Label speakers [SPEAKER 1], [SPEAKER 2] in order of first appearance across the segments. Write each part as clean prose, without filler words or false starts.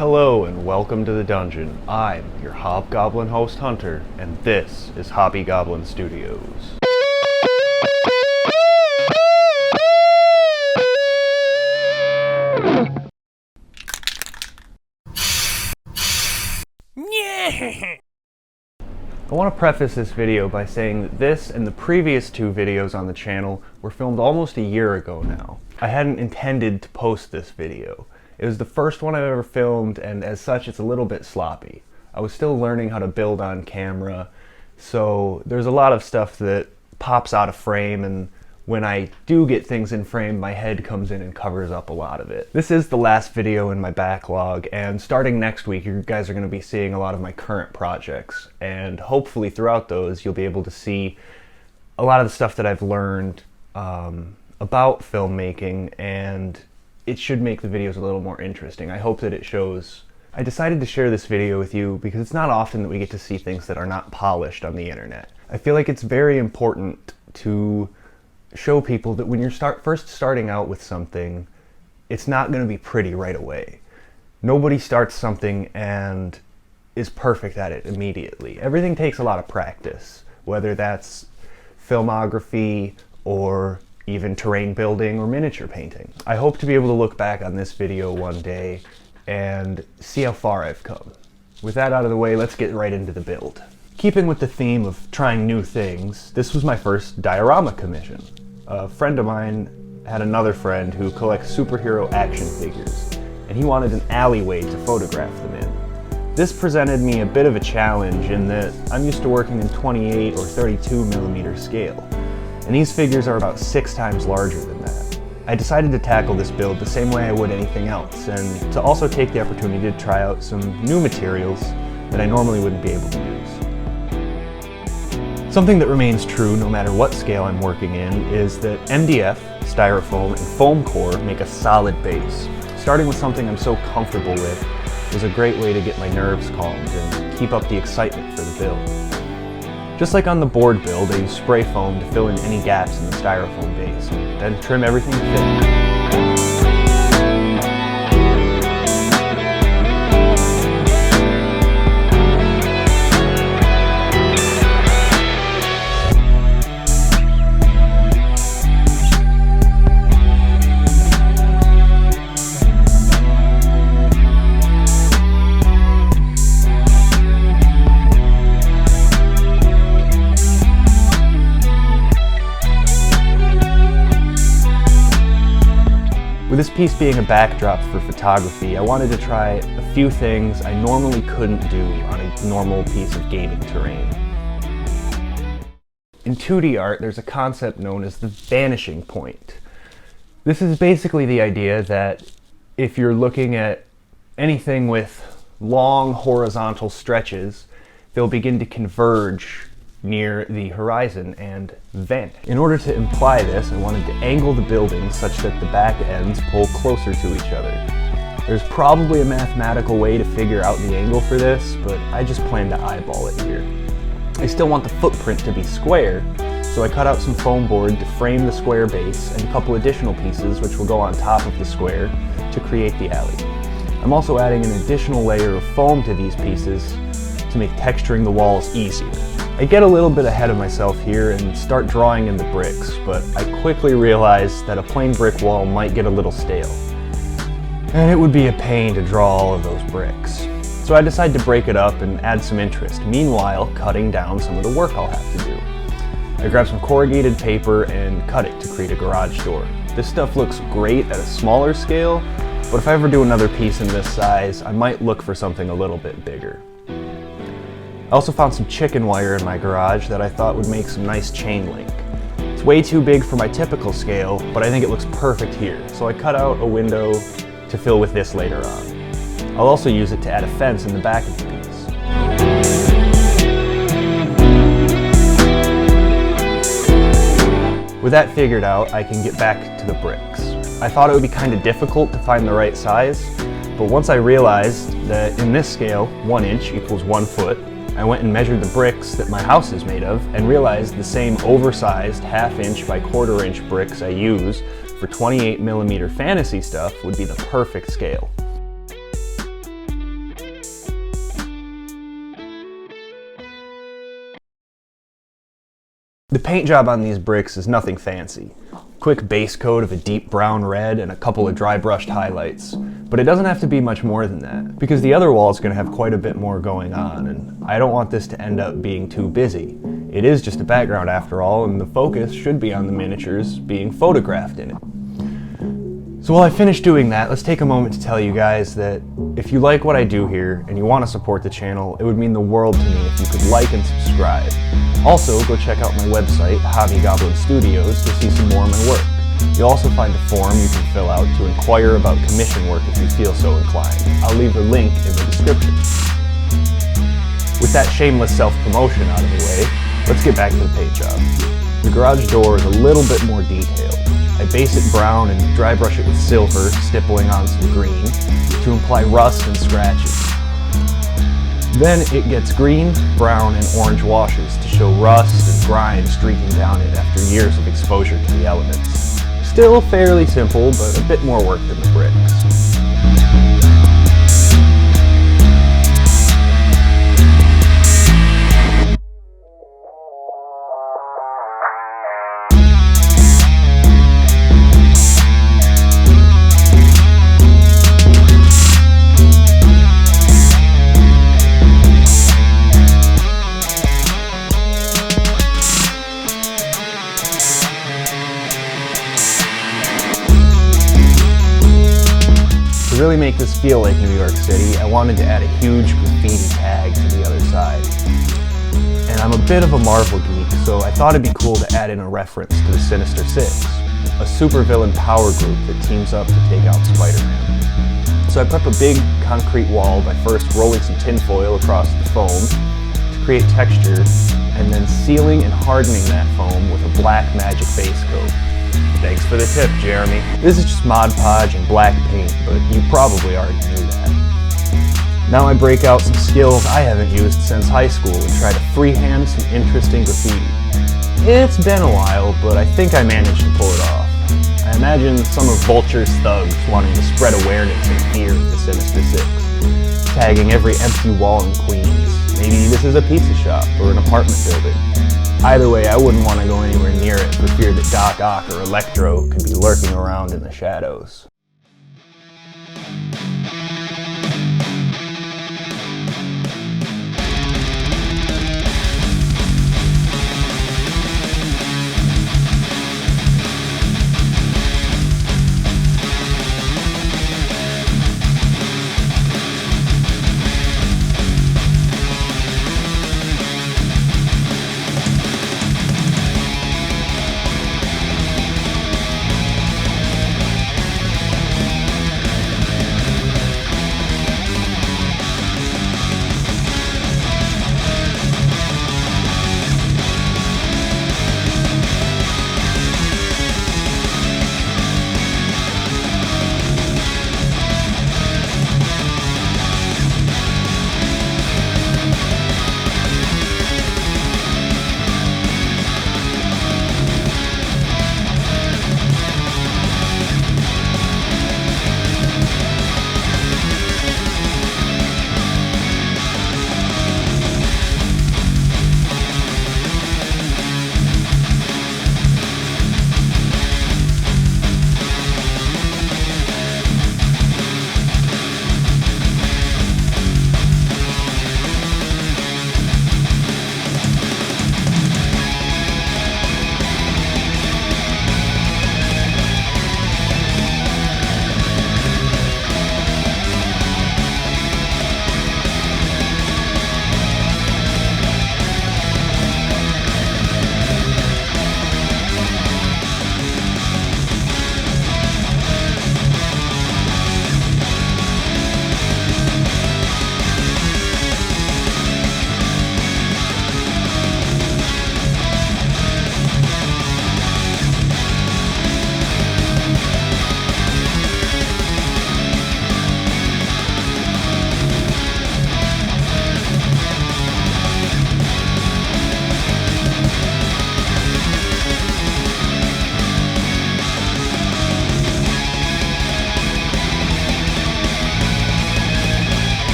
[SPEAKER 1] Hello and welcome to the dungeon. I'm your Hobgoblin host Hunter, and this is Hobb-y Goblin Studios. I want to preface this video by saying that this and the previous two videos on the channel were filmed almost a year ago now. I hadn't intended to post this video. It was the first one I've ever filmed, and as such it's a little bit sloppy. I was still learning how to build on camera, so there's a lot of stuff that pops out of frame, and when I do get things in frame, my head comes in and covers up a lot of it. This is the last video in my backlog, and starting next week you guys are going to be seeing a lot of my current projects, and hopefully throughout those you'll be able to see a lot of the stuff that I've learned about filmmaking, and it should make the videos a little more interesting. I hope that it shows. I decided to share this video with you because it's not often that we get to see things that are not polished on the internet. I feel like it's very important to show people that when you're first starting out with something, it's not going to be pretty right away. Nobody starts something and is perfect at it immediately. Everything takes a lot of practice, whether that's filmography or even terrain building or miniature painting. I hope to be able to look back on this video one day and see how far I've come. With that out of the way, let's get right into the build. Keeping with the theme of trying new things, this was my first diorama commission. A friend of mine had another friend who collects superhero action figures, and he wanted an alleyway to photograph them in. This presented me a bit of a challenge in that I'm used to working in 28 or 32 millimeter scale, and these figures are about 6 times larger than that. I decided to tackle this build the same way I would anything else, and to also take the opportunity to try out some new materials that I normally wouldn't be able to use. Something that remains true no matter what scale I'm working in is that MDF, styrofoam, and foam core make a solid base. Starting with something I'm so comfortable with was a great way to get my nerves calmed and keep up the excitement for the build. Just like on the board build, I use spray foam to fill in any gaps in the styrofoam base, and then trim everything to fit. With this piece being a backdrop for photography, I wanted to try a few things I normally couldn't do on a normal piece of gaming terrain. In 2D art, there's a concept known as the vanishing point. This is basically the idea that if you're looking at anything with long horizontal stretches, they'll begin to converge near the horizon and vanish. In order to imply this, I wanted to angle the building such that the back ends pull closer to each other. There's probably a mathematical way to figure out the angle for this, but I just plan to eyeball it here. I still want the footprint to be square, so I cut out some foam board to frame the square base and a couple additional pieces which will go on top of the square to create the alley. I'm also adding an additional layer of foam to these pieces to make texturing the walls easier. I get a little bit ahead of myself here and start drawing in the bricks, but I quickly realized that a plain brick wall might get a little stale, and it would be a pain to draw all of those bricks. So I decided to break it up and add some interest, meanwhile cutting down some of the work I'll have to do. I grabbed some corrugated paper and cut it to create a garage door. This stuff looks great at a smaller scale, but if I ever do another piece in this size, I might look for something a little bit bigger. I also found some chicken wire in my garage that I thought would make some nice chain link. It's way too big for my typical scale, but I think it looks perfect here, so I cut out a window to fill with this later on. I'll also use it to add a fence in the back of the piece. With that figured out, I can get back to the bricks. I thought it would be kind of difficult to find the right size, but once I realized that in this scale, 1 inch equals 1 foot, I went and measured the bricks that my house is made of and realized the same oversized 1/2 inch by 1/4 inch bricks I use for 28mm fantasy stuff would be the perfect scale. paint job on these bricks is nothing fancy. Quick base coat of a deep brown red and a couple of dry brushed highlights. But it doesn't have to be much more than that, because the other wall is going to have quite a bit more going on, and I don't want this to end up being too busy. It is just a background after all, and the focus should be on the miniatures being photographed in it. So while I finish doing that, let's take a moment to tell you guys that if you like what I do here and you want to support the channel, it would mean the world to me if you could like and subscribe. Also, go check out my website, Hobb-y Studios, to see some more of my work. You'll also find a form you can fill out to inquire about commission work if you feel so inclined. I'll leave a link in the description. With that shameless self-promotion out of the way, let's get back to the paint job. The garage door is a little bit more detailed. I base it brown and dry brush it with silver, stippling on some green, to imply rust and scratches. Then it gets green, brown, and orange washes to show rust and grime streaking down it after years of exposure to the elements. Still fairly simple, but a bit more work than the bricks. To really make this feel like New York City, I wanted to add a huge graffiti tag to the other side. And I'm a bit of a Marvel geek, so I thought it'd be cool to add in a reference to the Sinister Six, a supervillain power group that teams up to take out Spider-Man. So I prep a big concrete wall by first rolling some tinfoil across the foam to create texture, and then sealing and hardening that foam with a black magic base coat. Thanks for the tip, Jeremy. This is just Mod Podge and black paint, but you probably already knew that. Now I break out some skills I haven't used since high school and try to freehand some interesting graffiti. It's been a while, but I think I managed to pull it off. I imagine some of Vulture's thugs wanting to spread awareness and fear of the Sinister Six, tagging every empty wall in Queens. Maybe this is a pizza shop or an apartment building. Either way, I wouldn't want to go anywhere near it for fear that Doc Ock or Electro could be lurking around in the shadows.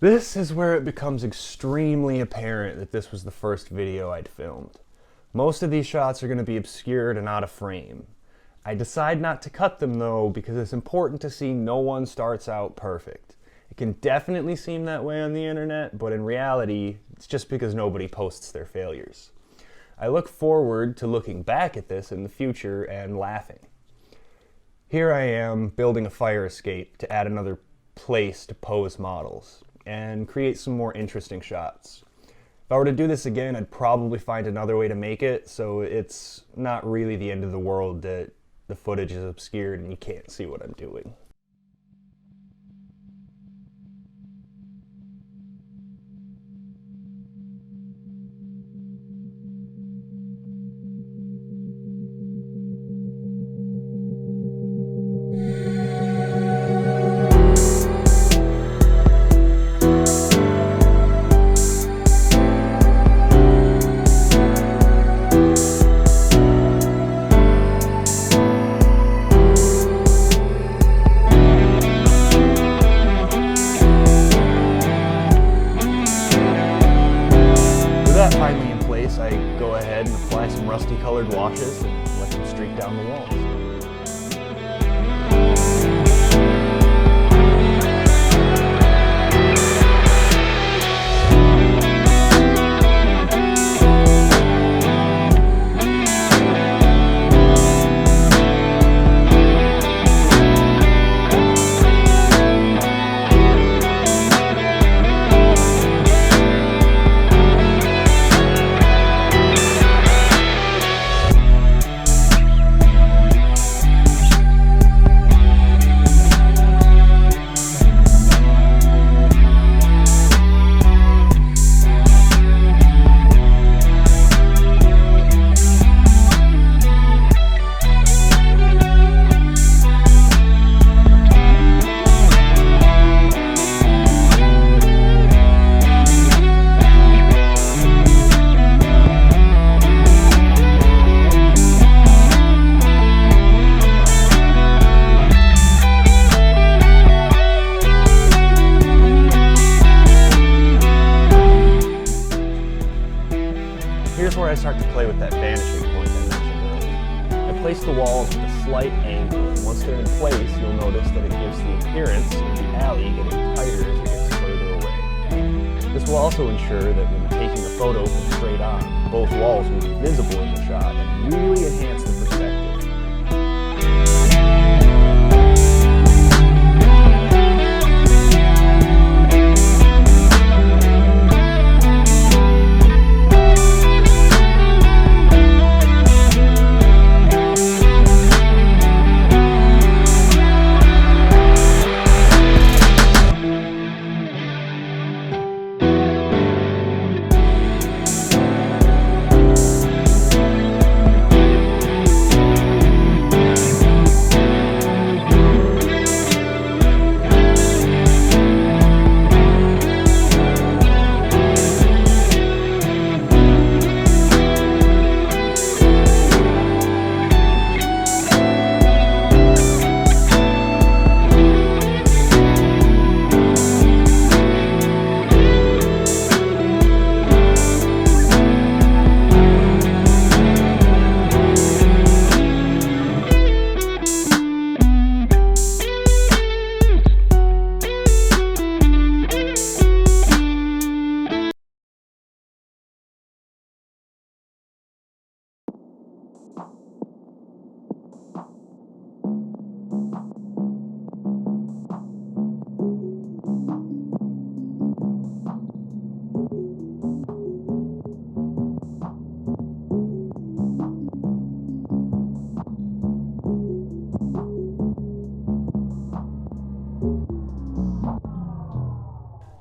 [SPEAKER 1] This is where it becomes extremely apparent that this was the first video I'd filmed. Most of these shots are going to be obscured and out of frame. I decide not to cut them though because it's important to see no one starts out perfect. It can definitely seem that way on the internet, but in reality, it's just because nobody posts their failures. I look forward to looking back at this in the future and laughing. Here I am building a fire escape to add another place to pose models and create some more interesting shots. If I were to do this again, I'd probably find another way to make it, so it's not really the end of the world that the footage is obscured and you can't see what I'm doing. Finally in place, I go ahead and apply some rusty colored washes and let them streak down the walls. Here's where I start to play with that vanishing point I mentioned earlier. I place the walls with a slight angle, and once they're in place, you'll notice that it gives the appearance of the alley getting tighter as it gets further away. This will also ensure that when taking a photo from straight on, both walls will be visible in the shot and really enhance the perspective.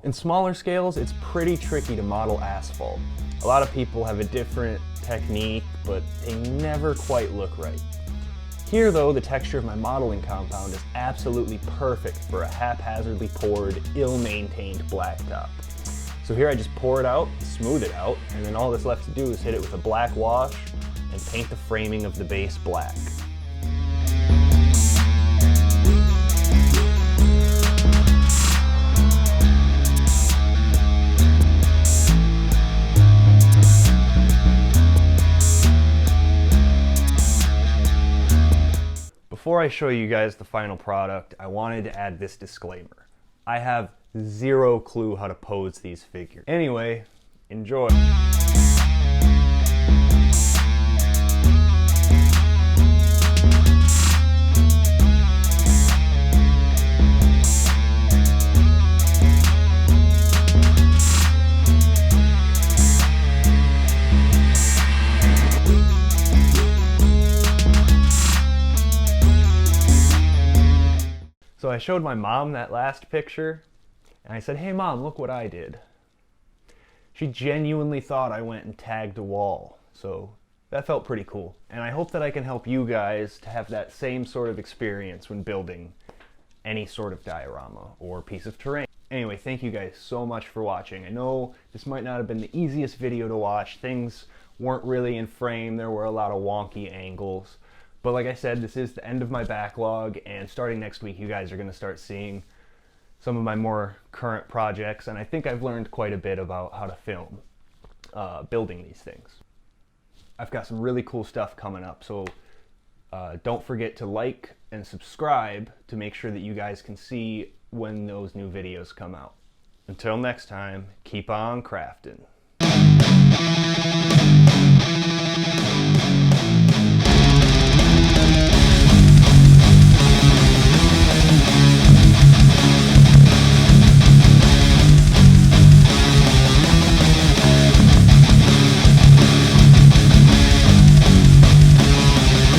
[SPEAKER 1] In smaller scales, it's pretty tricky to model asphalt. A lot of people have a different technique, but they never quite look right. Here though, the texture of my modeling compound is absolutely perfect for a haphazardly poured, ill-maintained blacktop. So here I just pour it out, smooth it out, and then all that's left to do is hit it with a black wash and paint the framing of the base black. before I show you guys the final product, I wanted to add this disclaimer. I have zero clue how to pose these figures. Anyway, enjoy. So I showed my mom that last picture, and I said, "Hey mom, look what I did." She genuinely thought I went and tagged a wall, so that felt pretty cool. And I hope that I can help you guys to have that same sort of experience when building any sort of diorama or piece of terrain. Anyway, thank you guys so much for watching. I know this might not have been the easiest video to watch. Things weren't really in frame. There were a lot of wonky angles. But like I said, this is the end of my backlog, and starting next week, you guys are going to start seeing some of my more current projects, and I think I've learned quite a bit about how to film building these things. I've got some really cool stuff coming up, so don't forget to like and subscribe to make sure that you guys can see when those new videos come out. Until next time, keep on crafting.